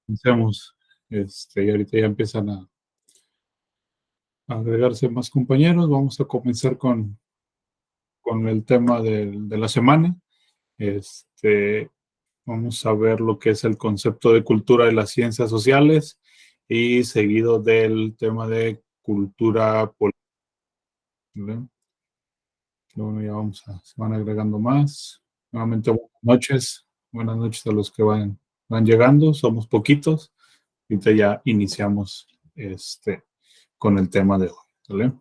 Comencemos. Y ahorita ya empiezan a agregarse más compañeros. Vamos a comenzar con el tema de la semana. Vamos a ver lo que es el concepto de cultura de las ciencias sociales y seguido del tema de cultura política. Bueno, se van agregando más. Nuevamente, buenas noches. Buenas noches a los que van llegando. Somos poquitos. Ahorita ya iniciamos con el tema de hoy. ¿Vale?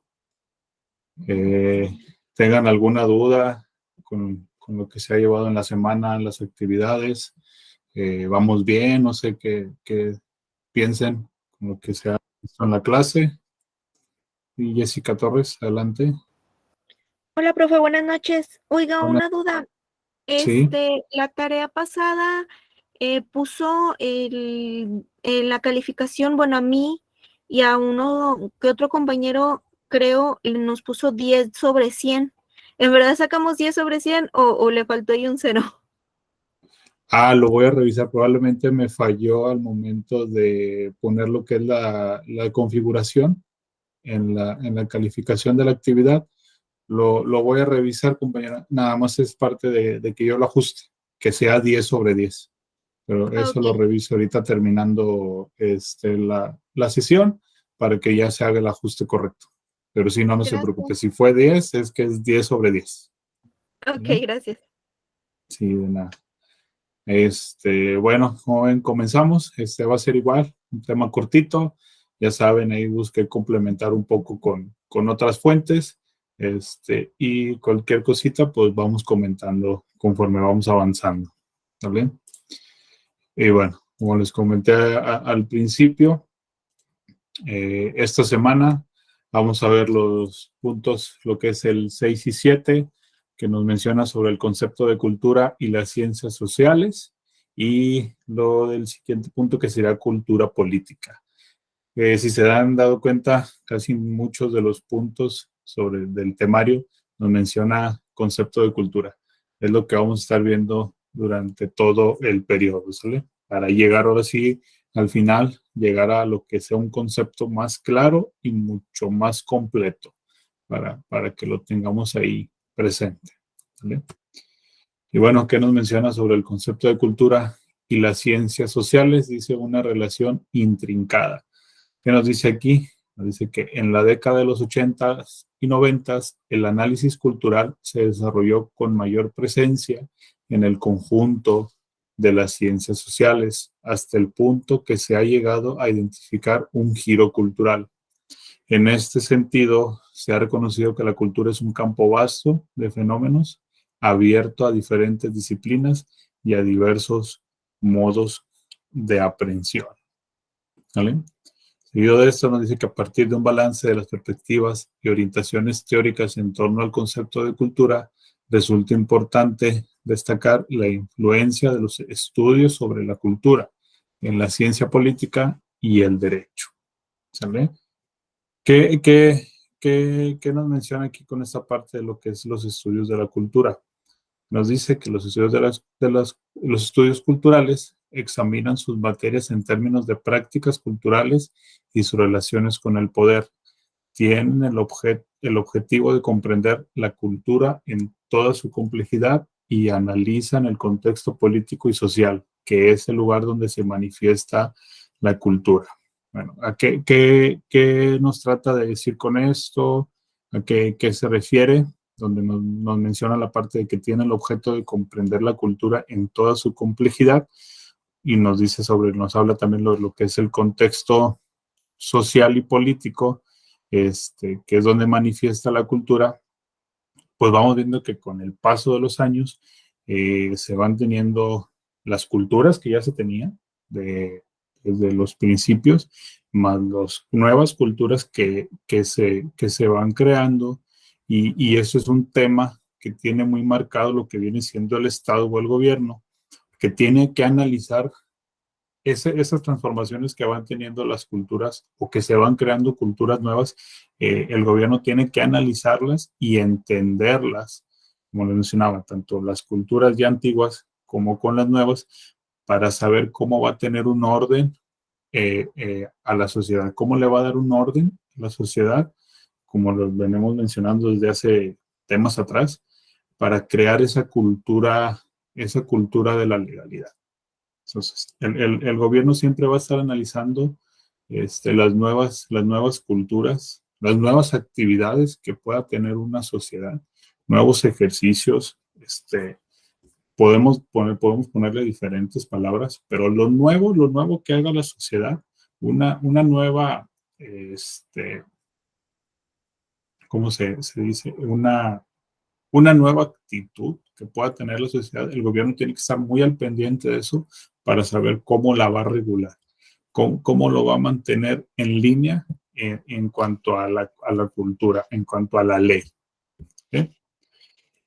Tengan alguna duda con lo que se ha llevado en la semana, las actividades. Vamos bien, no sé qué piensen con lo que se ha visto en la clase. Y Jessica Torres, adelante. Hola, profe, buenas noches. Oiga, Buenas. una duda. Sí. La tarea pasada puso la calificación, bueno, a mí y a uno que otro compañero, creo, nos puso 10/100. ¿En verdad sacamos 10/100 o le faltó ahí un 0? Lo voy a revisar. Probablemente me falló al momento de poner lo que es la configuración en la calificación de la actividad. Lo voy a revisar, compañera. Nada más es parte de que yo lo ajuste, que sea 10/10. Pero eso lo Ok, reviso ahorita terminando la sesión para que ya se haga el ajuste correcto. Pero si no, no se gracias. preocupe. Si fue 10, es que es 10/10. Ok, ¿Vale? gracias. Sí, de nada. Bueno, como ven, comenzamos. Va a ser igual, un tema cortito. Ya saben, ahí busqué complementar un poco con otras fuentes. Y cualquier cosita, pues vamos comentando conforme vamos avanzando. ¿Vale? Y bueno, como les comenté al principio, esta semana vamos a ver los puntos, lo que es el 6 y 7, que nos menciona sobre el concepto de cultura y las ciencias sociales, y lo del siguiente punto que será cultura política. Si se han dado cuenta, casi muchos de los puntos del temario nos menciona concepto de cultura. Es lo que vamos a estar viendo durante todo el periodo, ¿sale? Para llegar ahora sí al final, llegar a lo que sea un concepto más claro y mucho más completo para que lo tengamos ahí presente, ¿vale? Y bueno, ¿qué nos menciona sobre el concepto de cultura y las ciencias sociales? Dice una relación intrincada. ¿Qué nos dice aquí? Nos dice que en la década de los 80s y 90s el análisis cultural se desarrolló con mayor presencia en el conjunto de las ciencias sociales, hasta el punto que se ha llegado a identificar un giro cultural. En este sentido, se ha reconocido que la cultura es un campo vasto de fenómenos, abierto a diferentes disciplinas y a diversos modos de aprehensión. ¿Vale? Seguido de esto, nos dice que a partir de un balance de las perspectivas y orientaciones teóricas en torno al concepto de cultura, resulta importante destacar la influencia de los estudios sobre la cultura en la ciencia política y el derecho. ¿Sale? ¿Qué, qué, qué nos menciona aquí con esta parte de lo que es los estudios de la cultura? Nos dice que los estudios los estudios culturales examinan sus materias en términos de prácticas culturales y sus relaciones con el poder. Tienen el objetivo de comprender la cultura en toda su complejidad y analizan el contexto político y social, que es el lugar donde se manifiesta la cultura. Bueno, ¿a qué nos trata de decir con esto? ¿A qué se refiere? Donde nos menciona la parte de que tiene el objeto de comprender la cultura en toda su complejidad, y nos habla también de lo que es el contexto social y político, que es donde manifiesta la cultura. Pues vamos viendo que con el paso de los años se van teniendo las culturas que ya se tenían desde los principios, más las nuevas culturas que se van creando, y eso es un tema que tiene muy marcado lo que viene siendo el Estado o el gobierno, que tiene que analizar esas transformaciones que van teniendo las culturas o que se van creando culturas nuevas. El gobierno tiene que analizarlas y entenderlas, como les mencionaba, tanto las culturas ya antiguas como con las nuevas, para saber cómo va a tener un orden a la sociedad, cómo le va a dar un orden a la sociedad, como lo venimos mencionando desde hace temas atrás, para crear esa cultura de la legalidad. Entonces, el gobierno siempre va a estar analizando las nuevas culturas, las nuevas actividades que pueda tener una sociedad, nuevos ejercicios, podemos ponerle diferentes palabras, pero lo nuevo que haga la sociedad, una nueva, ¿cómo se dice? Una nueva actitud que pueda tener la sociedad, el gobierno tiene que estar muy al pendiente de eso para saber cómo la va a regular, cómo lo va a mantener en línea en cuanto a la cultura, en cuanto a la ley. ¿Sí?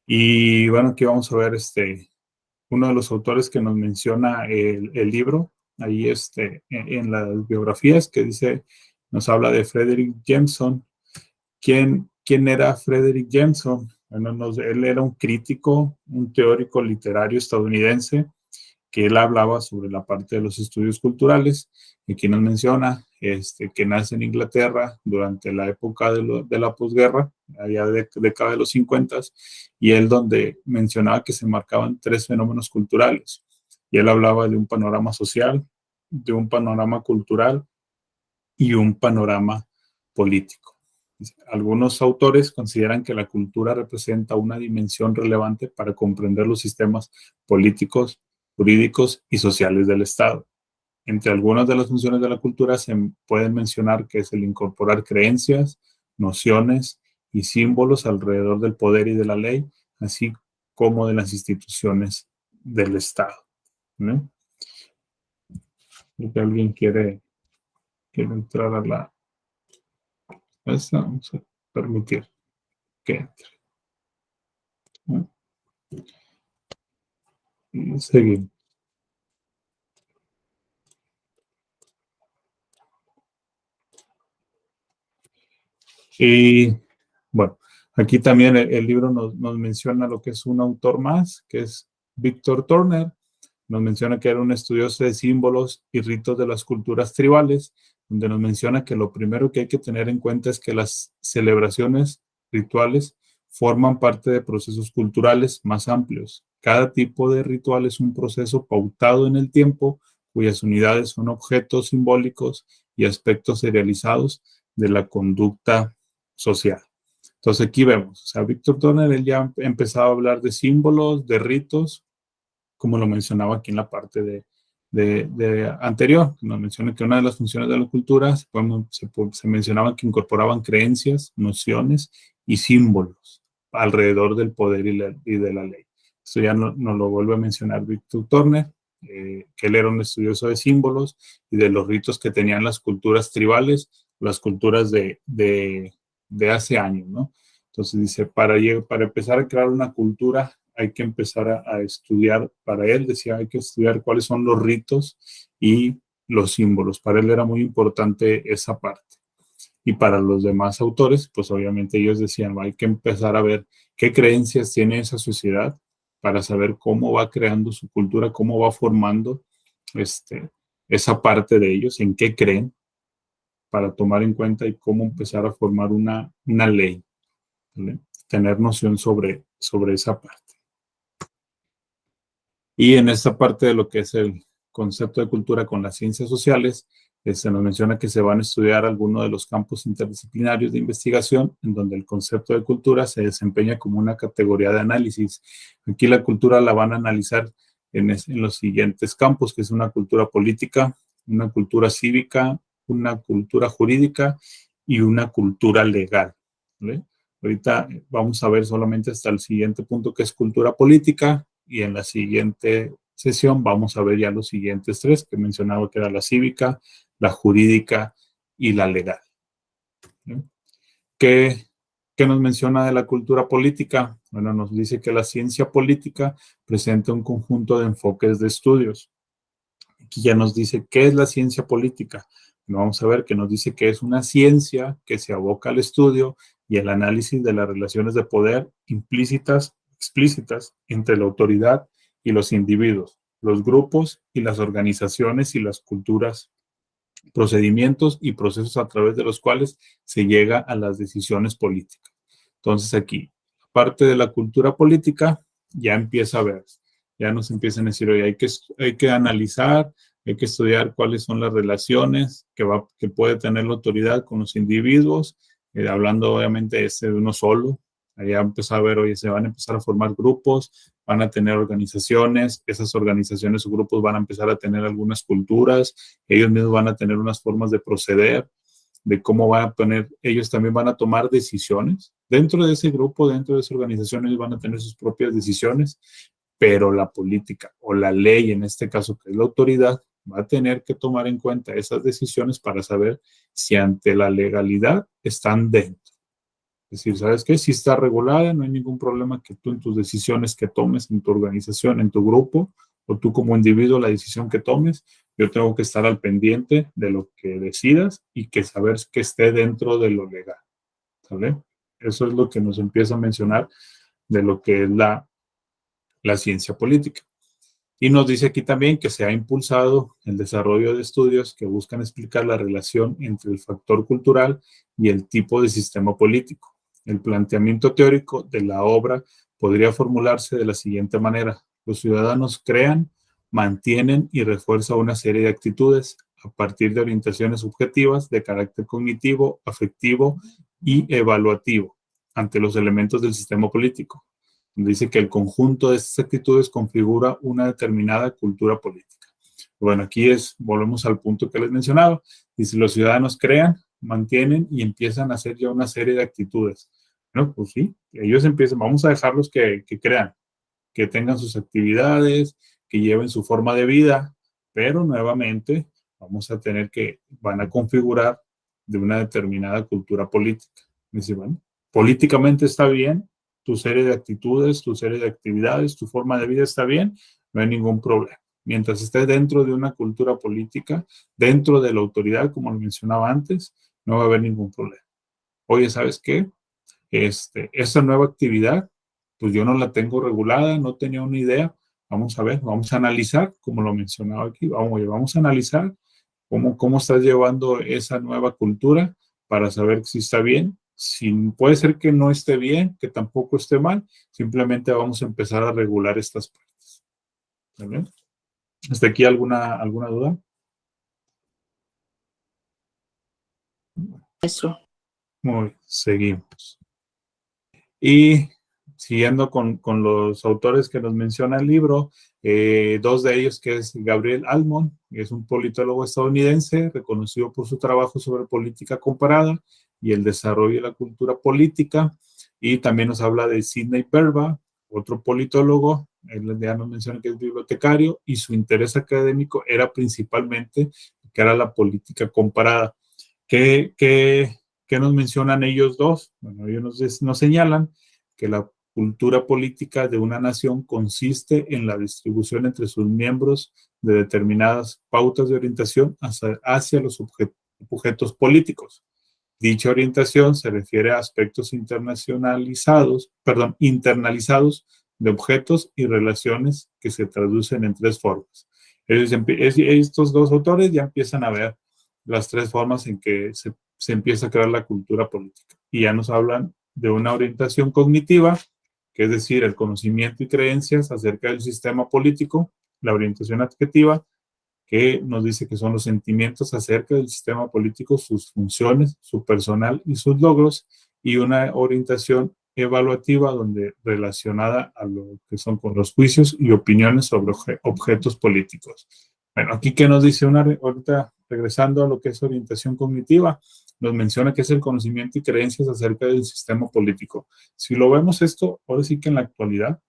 Y bueno, aquí vamos a ver uno de los autores que nos menciona el libro, ahí en las biografías, que nos habla de Frederick Jameson. ¿Quién era Frederick Jameson? Bueno, él era un crítico, un teórico literario estadounidense, que él hablaba sobre la parte de los estudios culturales, y aquí nos menciona que nace en Inglaterra durante la época de la posguerra, allá de década de los 50, y él donde mencionaba que se marcaban 3 fenómenos culturales, y él hablaba de un panorama social, de un panorama cultural y un panorama político. Algunos autores consideran que la cultura representa una dimensión relevante para comprender los sistemas políticos, jurídicos y sociales del Estado. Entre algunas de las funciones de la cultura se pueden mencionar que es el incorporar creencias, nociones y símbolos alrededor del poder y de la ley, así como de las instituciones del Estado. ¿No? Creo que alguien quiere entrar a la... Vamos a permitir que entre. ¿No? Y seguimos. Y bueno, aquí también el libro nos menciona lo que es un autor más, que es Víctor Turner. Nos menciona que era un estudioso de símbolos y ritos de las culturas tribales, donde nos menciona que lo primero que hay que tener en cuenta es que las celebraciones rituales forman parte de procesos culturales más amplios. Cada tipo de ritual es un proceso pautado en el tiempo, cuyas unidades son objetos simbólicos y aspectos serializados de la conducta social. Entonces aquí vemos, o sea, Víctor Turner, él ya empezaba a hablar de símbolos, de ritos, como lo mencionaba aquí en la parte de anterior, nos menciona que una de las funciones de la cultura se mencionaba que incorporaban creencias, nociones y símbolos alrededor del poder y de la ley. Esto ya nos lo vuelve a mencionar Víctor Turner, que él era un estudioso de símbolos y de los ritos que tenían las culturas tribales, las culturas de hace años, ¿no? Entonces dice, para empezar a crear una cultura hay que empezar a estudiar, para él decía, hay que estudiar cuáles son los ritos y los símbolos. Para él era muy importante esa parte. Y para los demás autores, pues obviamente ellos decían, hay que empezar a ver qué creencias tiene esa sociedad para saber cómo va creando su cultura, cómo va formando esa parte de ellos, en qué creen, para tomar en cuenta y cómo empezar a formar una ley, ¿vale? Tener noción sobre esa parte. Y en esta parte de lo que es el concepto de cultura con las ciencias sociales, se nos menciona que se van a estudiar algunos de los campos interdisciplinarios de investigación, en donde el concepto de cultura se desempeña como una categoría de análisis. Aquí la cultura la van a analizar en los siguientes campos, que es una cultura política, una cultura cívica, una cultura jurídica y una cultura legal, ¿vale? Ahorita vamos a ver solamente hasta el siguiente punto, que es cultura política, y en la siguiente sesión vamos a ver ya los siguientes 3 que mencionaba, que era la cívica, la jurídica y la legal. ¿Qué nos menciona de la cultura política? Bueno, nos dice que la ciencia política presenta un conjunto de enfoques de estudios. Aquí ya nos dice qué es la ciencia política. Bueno, vamos a ver que nos dice que es una ciencia que se aboca al estudio y el análisis de las relaciones de poder implícitas, explícitas entre la autoridad y los individuos, los grupos y las organizaciones y las culturas, procedimientos y procesos a través de los cuales se llega a las decisiones políticas. Entonces aquí, parte de la cultura política, ya empieza a ver, ya nos empiezan a decir, oye, hay que analizar, hay que estudiar cuáles son las relaciones que puede tener la autoridad con los individuos, hablando obviamente de uno solo. Allá empezó a ver, oye, se van a empezar a formar grupos, van a tener organizaciones, esas organizaciones o grupos van a empezar a tener algunas culturas, ellos mismos van a tener unas formas de proceder, de cómo van a poner, ellos también van a tomar decisiones. Dentro de ese grupo, dentro de esa organización, ellos van a tener sus propias decisiones, pero la política o la ley, en este caso, que es la autoridad, va a tener que tomar en cuenta esas decisiones para saber si ante la legalidad están dentro. Es decir, ¿sabes qué? Si está regulada, no hay ningún problema que tú en tus decisiones que tomes en tu organización, en tu grupo, o tú como individuo, la decisión que tomes, yo tengo que estar al pendiente de lo que decidas y que saber que esté dentro de lo legal. ¿Sale? Eso es lo que nos empieza a mencionar de lo que es la ciencia política. Y nos dice aquí también que se ha impulsado el desarrollo de estudios que buscan explicar la relación entre el factor cultural y el tipo de sistema político. El planteamiento teórico de la obra podría formularse de la siguiente manera. Los ciudadanos crean, mantienen y refuerzan una serie de actitudes a partir de orientaciones subjetivas de carácter cognitivo, afectivo y evaluativo ante los elementos del sistema político. Dice que el conjunto de estas actitudes configura una determinada cultura política. Bueno, aquí volvemos al punto que les mencionaba. Dice, los ciudadanos crean, mantienen y empiezan a hacer ya una serie de actitudes. Bueno, pues sí, ellos empiezan, vamos a dejarlos que crean, que tengan sus actividades, que lleven su forma de vida, pero nuevamente vamos a tener van a configurar de una determinada cultura política. Dice, bueno, políticamente está bien, tu serie de actitudes, tu serie de actividades, tu forma de vida está bien, no hay ningún problema. Mientras esté dentro de una cultura política, dentro de la autoridad, como lo mencionaba antes, no va a haber ningún problema. Oye, ¿sabes qué? Esta nueva actividad, pues yo no la tengo regulada, no tenía una idea. Vamos a ver, vamos a analizar, como lo mencionaba aquí, vamos a analizar cómo estás llevando esa nueva cultura para saber si está bien. Si puede ser que no esté bien, que tampoco esté mal, simplemente vamos a empezar a regular estas partes. ¿Vale? ¿Hasta aquí alguna duda? Eso. Muy, seguimos. Y siguiendo con los autores que nos menciona el libro, dos de ellos que es Gabriel Almond, que es un politólogo estadounidense reconocido por su trabajo sobre política comparada y el desarrollo de la cultura política, y también nos habla de Sidney Verba, otro politólogo, él ya nos menciona que es bibliotecario y su interés académico era principalmente que era la política comparada. ¿Qué nos mencionan ellos dos? Bueno, ellos nos señalan que la cultura política de una nación consiste en la distribución entre sus miembros de determinadas pautas de orientación hacia los objetos políticos. Dicha orientación se refiere a aspectos internalizados de objetos y relaciones que se traducen en tres formas. Estos dos autores ya empiezan a ver las tres formas en que se empieza a crear la cultura política. Y ya nos hablan de una orientación cognitiva, que es decir, el conocimiento y creencias acerca del sistema político, la orientación adjetiva, que nos dice que son los sentimientos acerca del sistema político, sus funciones, su personal y sus logros, y una orientación evaluativa donde relacionada a lo que son con los juicios y opiniones sobre objetos políticos. Bueno, aquí que nos dice ahorita regresando a lo que es orientación cognitiva, nos menciona que es el conocimiento y creencias acerca del sistema político. Si lo vemos esto, ahora sí que en la actualidad,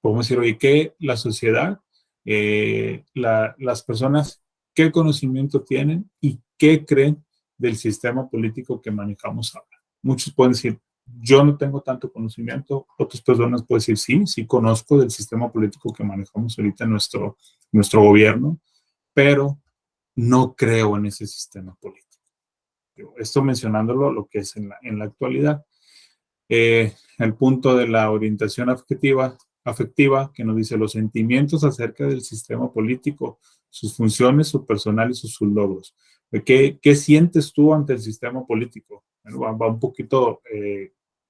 podemos decir, oye, que la sociedad, las personas, qué conocimiento tienen y qué creen del sistema político que manejamos ahora. Muchos pueden decir, yo no tengo tanto conocimiento, otras personas pueden decir, sí conozco del sistema político que manejamos ahorita en nuestro gobierno, pero no creo en ese sistema político. Esto mencionándolo lo que es en la actualidad. El punto de la orientación afectiva afectiva, que nos dice los sentimientos acerca del sistema político, sus funciones, su personal y sus logros. ¿Qué sientes tú ante el sistema político? Bueno, va un poquito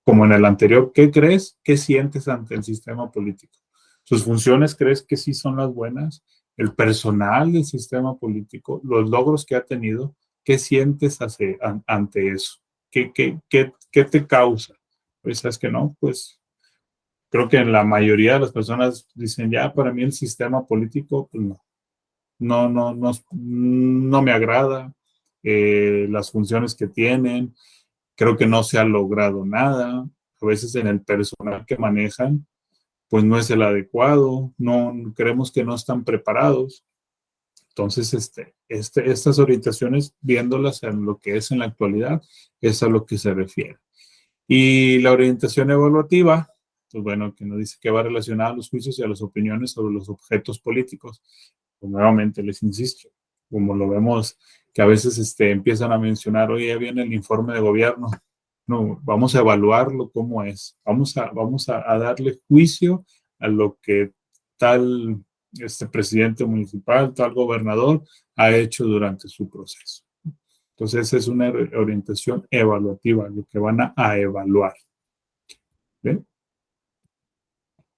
como en el anterior. ¿Qué crees? ¿Qué sientes ante el sistema político? ¿Sus funciones crees que sí son las buenas? ¿El personal del sistema político? ¿Los logros que ha tenido? ¿Qué sientes ante eso? ¿Qué te causa? Pues sabes que no, pues creo que la mayoría de las personas dicen, ya, para mí el sistema político, pues no me agrada, las funciones que tienen, creo que no se ha logrado nada, a veces en el personal que manejan, pues no es el adecuado, no creemos que no están preparados. Entonces, estas orientaciones, viéndolas en lo que es en la actualidad, es a lo que se refiere. Y la orientación evaluativa, pues bueno, que nos dice que va relacionada a los juicios y a las opiniones sobre los objetos políticos. Pues nuevamente les insisto, como lo vemos que a veces empiezan a mencionar, oye, ya viene el informe de gobierno. No, vamos a evaluarlo cómo es. Vamos a darle juicio a lo que tal presidente municipal, tal gobernador ha hecho durante su proceso. Entonces, es una orientación evaluativa, lo que van a evaluar. ¿Bien?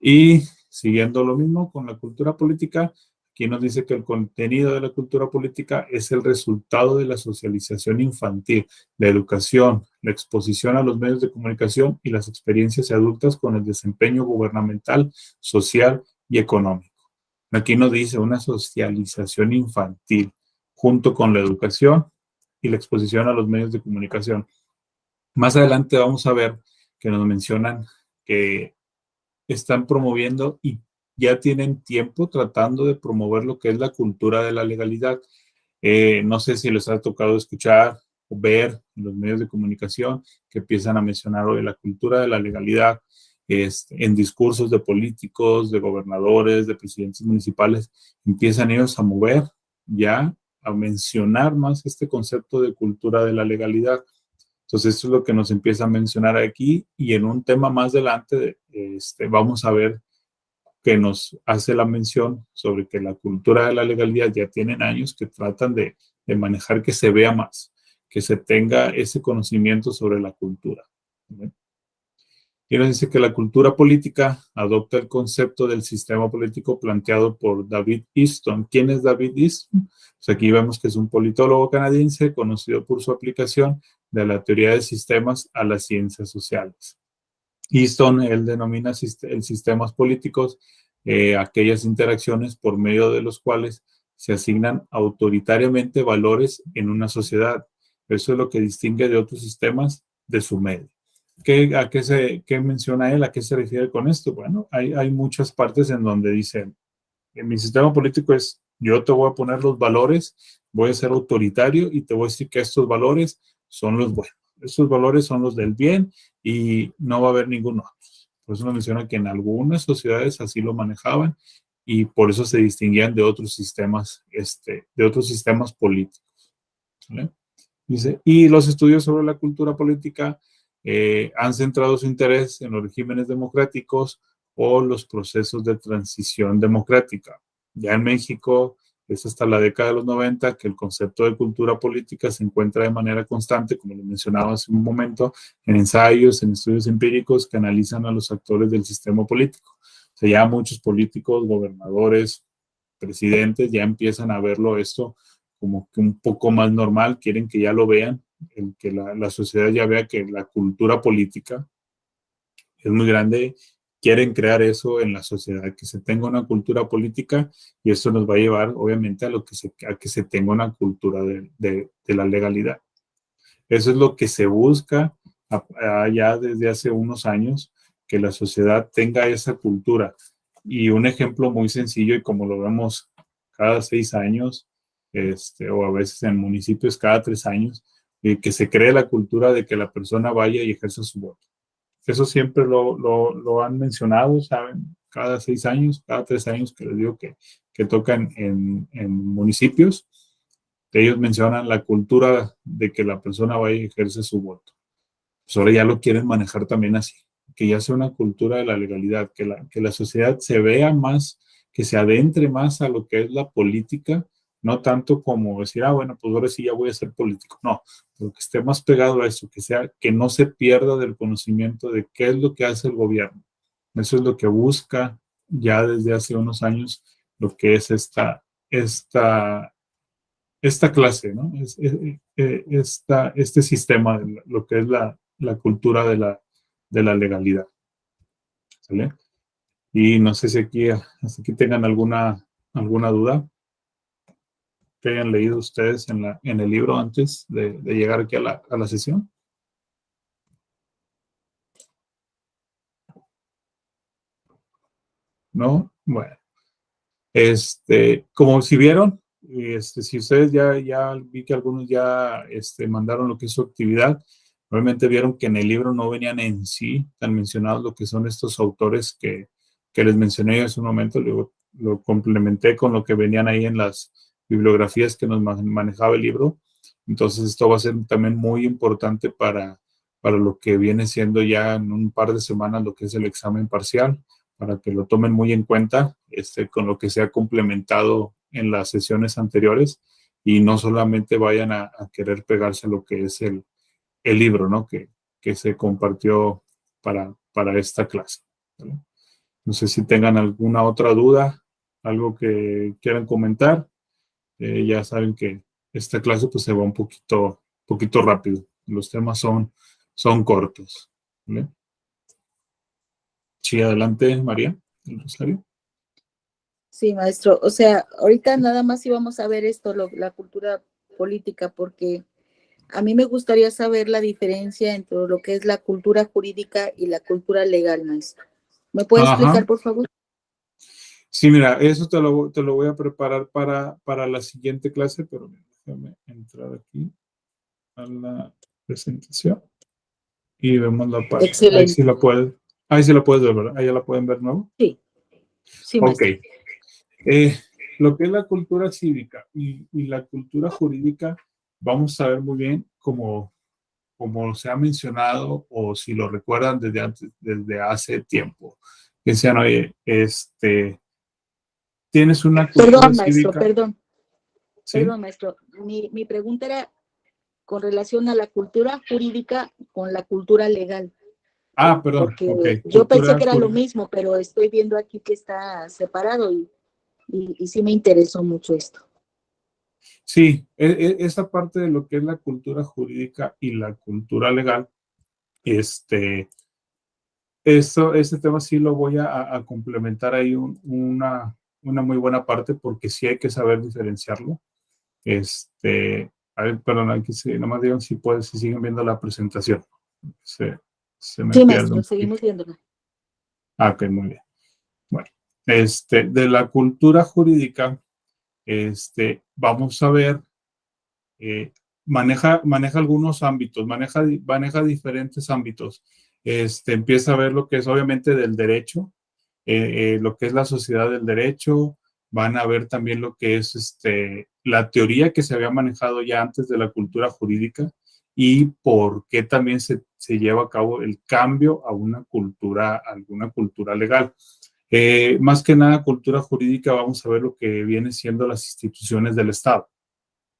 Y siguiendo lo mismo con la cultura política, aquí nos dice que el contenido de la cultura política es el resultado de la socialización infantil, la educación, la exposición a los medios de comunicación y las experiencias adultas con el desempeño gubernamental, social y económico. Aquí nos dice una socialización infantil junto con la educación y la exposición a los medios de comunicación. Más adelante vamos a ver que nos mencionan que están promoviendo y ya tienen tiempo tratando de promover lo que es la cultura de la legalidad. No sé si les ha tocado escuchar o ver en los medios de comunicación que empiezan a mencionar hoy la cultura de la legalidad en discursos de políticos, de gobernadores, de presidentes municipales, empiezan ellos a mover ya, a mencionar más este concepto de cultura de la legalidad. Entonces, esto es lo que nos empieza a mencionar aquí y en un tema más adelante vamos a ver que nos hace la mención sobre que la cultura de la legalidad ya tienen años que tratan de manejar que se vea más, que se tenga ese conocimiento sobre la cultura. ¿Sí? Y nos dice que la cultura política adopta el concepto del sistema político planteado por David Easton. ¿Quién es David Easton? Pues aquí vemos que es un politólogo canadiense conocido por su aplicación de la teoría de sistemas a las ciencias sociales. Easton, él denomina sistemas políticos aquellas interacciones por medio de los cuales se asignan autoritariamente valores en una sociedad. Eso es lo que distingue de otros sistemas de su medio. ¿Qué menciona él? ¿A qué se refiere con esto? Bueno, hay muchas partes en donde dice, en mi sistema político es, yo te voy a poner los valores, voy a ser autoritario y te voy a decir que estos valores son los buenos. Estos valores son los del bien y no va a haber ninguno otro. Por eso nos menciona que en algunas sociedades así lo manejaban y por eso se distinguían de otros sistemas políticos. ¿Vale? Dice, y los estudios sobre la cultura política han centrado su interés en los regímenes democráticos o los procesos de transición democrática. Ya en México es hasta la década de los 90 que el concepto de cultura política se encuentra de manera constante, como lo mencionaba hace un momento, en ensayos, en estudios empíricos que analizan a los actores del sistema político. O sea, ya muchos políticos, gobernadores, presidentes ya empiezan a verlo esto como que un poco más normal, quieren que ya lo vean, que la sociedad ya vea que la cultura política es muy grande, quieren crear eso en la sociedad, que se tenga una cultura política y eso nos va a llevar obviamente a que se tenga una cultura de la legalidad. Eso es lo que se busca ya desde hace unos años, que la sociedad tenga esa cultura. Y un ejemplo muy sencillo y como lo vemos cada 6 años, o a veces en municipios cada 3 años, que se cree la cultura de que la persona vaya y ejerza su voto. Eso siempre lo han mencionado, ¿saben? Cada 6 años, cada 3 años que les digo que tocan en municipios, ellos mencionan la cultura de que la persona vaya y ejerce su voto. Pues ahora ya lo quieren manejar también así. que ya sea una cultura de la legalidad, que la sociedad se vea más, que se adentre más a lo que es la política, no tanto como decir, bueno, pues ahora sí ya voy a ser político. No, pero que esté más pegado a eso, que no se pierda del conocimiento de qué es lo que hace el gobierno. Eso es lo que busca ya desde hace unos años, lo que es esta clase, ¿no? Este sistema, de lo que es la cultura de la legalidad. ¿Sale? Y no sé si hasta aquí tengan alguna duda que hayan leído ustedes en el libro antes de llegar aquí a la sesión. ¿No? Bueno. Como si vieron, si ustedes ya vi que algunos ya mandaron lo que es su actividad, obviamente vieron que en el libro no venían en sí tan mencionados lo que son estos autores que les mencioné hace un momento, luego lo complementé con lo que venían ahí en las bibliografías que nos manejaba el libro. Entonces esto va a ser también muy importante para lo que viene siendo ya en un par de semanas lo que es el examen parcial, para que lo tomen muy en cuenta con lo que se ha complementado en las sesiones anteriores y no solamente vayan a querer pegarse a lo que es el libro, ¿no? Que se compartió para esta clase, ¿vale? No sé si tengan alguna otra duda, algo que quieran comentar. Ya saben que esta clase pues se va un poquito rápido. Los temas son cortos, ¿vale? Sí, adelante, María, el Rosario. Sí, maestro. O sea, ahorita nada más íbamos a ver esto, la cultura política, porque a mí me gustaría saber la diferencia entre lo que es la cultura jurídica y la cultura legal, maestro. ¿Me puede explicar, por favor? Sí, mira, eso te lo voy a preparar para la siguiente clase, pero déjame entrar aquí a la presentación y vemos la parte. Excelente. Ahí sí la puedes ver, ¿verdad? Ahí ya la pueden ver, ¿no? Sí, sí, maestro. Ok. Lo que es la cultura cívica y la cultura jurídica, vamos a ver muy bien como se ha mencionado o si lo recuerdan desde hace tiempo. Que decían, oye, tienes una cultura Perdón, maestro, cívica. ¿Sí? Perdón, maestro. Mi pregunta era con relación a la cultura jurídica con la cultura legal. Perdón. Porque Okay. yo pensé que era lo mismo, pero estoy viendo aquí que está separado y sí me interesó mucho esto. Sí, esa parte de lo que es la cultura jurídica y la cultura legal, este tema sí lo voy a complementar ahí una muy buena parte porque sí hay que saber diferenciarlo. A ver, perdón, aquí sí, nomás digan si siguen viendo la presentación. Se me Sí, pierde maestro, un poquito. seguimos viéndola. Ok, muy bien. Bueno, de la cultura jurídica, vamos a ver, maneja algunos ámbitos, maneja diferentes ámbitos. Empieza a ver lo que es obviamente del derecho, lo que es la sociedad del derecho, van a ver también lo que es la teoría que se había manejado ya antes de la cultura jurídica y por qué también se lleva a cabo el cambio a alguna cultura legal. Más que nada, cultura jurídica, vamos a ver lo que viene siendo las instituciones del Estado.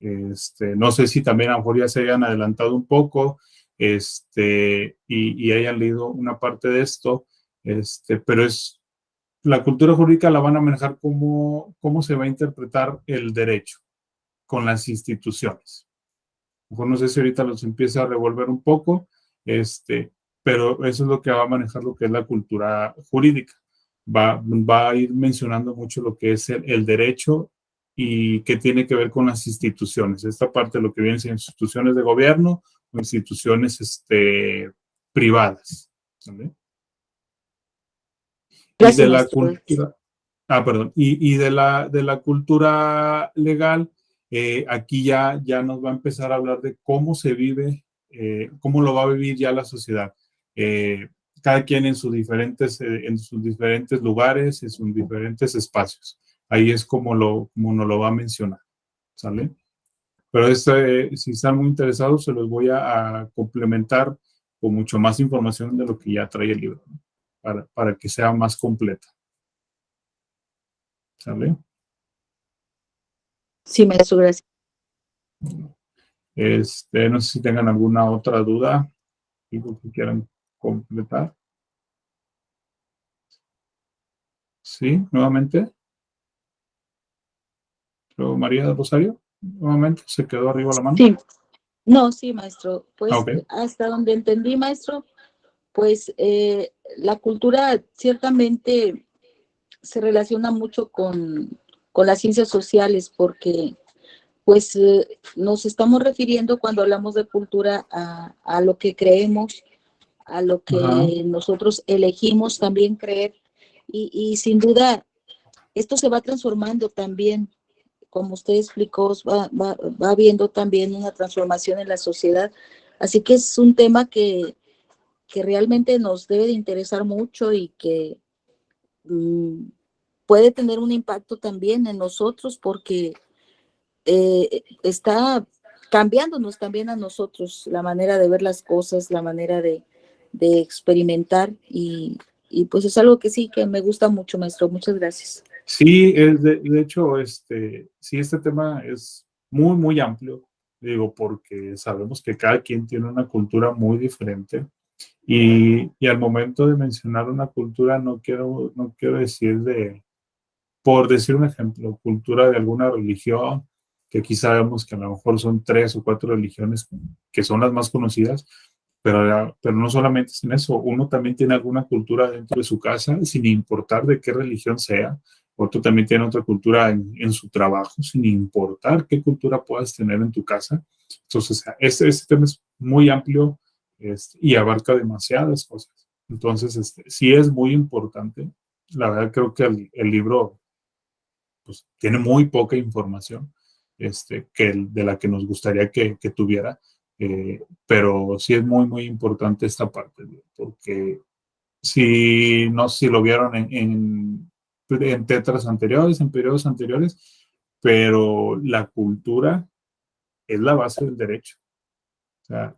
No sé si también a lo mejor ya se hayan adelantado un poco y hayan leído una parte de esto, pero la cultura jurídica la van a manejar cómo se va a interpretar el derecho con las instituciones. A lo mejor no sé si ahorita los empieza a revolver un poco, pero eso es lo que va a manejar lo que es la cultura jurídica. Va a ir mencionando mucho lo que es el derecho y qué tiene que ver con las instituciones. Esta parte de lo que vienen siendo instituciones de gobierno o instituciones privadas. ¿Vale? Gracias, Y de la maestro. cultura, perdón, y de la cultura legal, aquí ya nos va a empezar a hablar de cómo se vive, cómo lo va a vivir ya la sociedad. Cada quien en sus diferentes lugares, en sus diferentes espacios. Ahí es como nos lo va a mencionar, ¿sale? Pero si están muy interesados, se los voy a complementar con mucho más información de lo que ya trae el libro, ¿no? Para que sea más completa. ¿Sale? Sí, maestro, gracias. No sé si tengan alguna otra duda, algo que quieran completar. Sí, nuevamente. Pero María del Rosario, nuevamente se quedó arriba la mano. Sí, no, sí, maestro. Pues Ok. hasta donde entendí, maestro, pues la cultura ciertamente se relaciona mucho con las ciencias sociales porque pues nos estamos refiriendo cuando hablamos de cultura a lo que creemos, a lo Ajá. que nosotros elegimos también creer y sin duda esto se va transformando también, como usted explicó, va habiendo también una transformación en la sociedad, así que es un tema que realmente nos debe de interesar mucho y que puede tener un impacto también en nosotros porque está cambiándonos también a nosotros la manera de ver las cosas, la manera de experimentar y pues es algo que sí, que me gusta mucho, maestro. Muchas gracias. Sí, de hecho, sí, este tema es muy, muy amplio, digo, porque sabemos que cada quien tiene una cultura muy diferente y al momento de mencionar una cultura no quiero decir por decir un ejemplo, cultura de alguna religión, que aquí sabemos que a lo mejor son 3 o 4 religiones que son las más conocidas, pero no solamente es en eso, uno también tiene alguna cultura dentro de su casa, sin importar de qué religión sea, otro también tiene otra cultura en su trabajo, sin importar qué cultura puedas tener en tu casa. Entonces, este tema es muy amplio y abarca demasiadas cosas. Entonces, sí es muy importante. La verdad creo que el libro pues, tiene muy poca información de la que nos gustaría que tuviera, pero sí es muy, muy importante esta parte, porque si lo vieron en tetras anteriores, en periodos anteriores, pero la cultura es la base del derecho. O sea,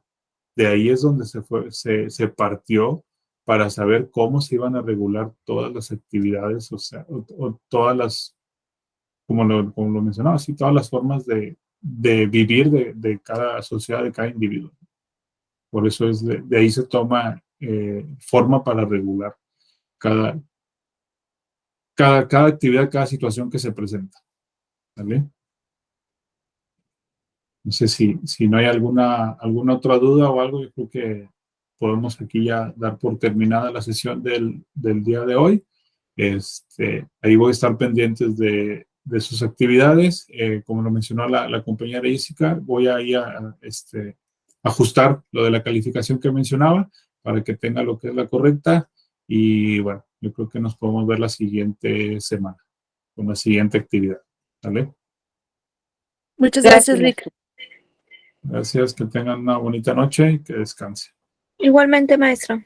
de ahí es donde se partió para saber cómo se iban a regular todas las actividades, o sea, o todas las como lo mencionaba, sí, todas las formas de vivir de cada sociedad, de cada individuo. Por eso de ahí se toma forma para regular cada, cada actividad, cada situación que se presenta. ¿Vale? No sé si no hay alguna otra duda o algo, yo creo que podemos aquí ya dar por terminada la sesión del día de hoy. Ahí voy a estar pendientes de sus actividades. Como lo mencionó la compañera Jessica, voy a ir a ajustar lo de la calificación que mencionaba para que tenga lo que es la correcta. Y bueno, yo creo que nos podemos ver la siguiente semana con la siguiente actividad. ¿Vale? Muchas Gracias, gracias, Rick. maestro. Gracias, que tengan una bonita noche y que descansen. Igualmente, maestro.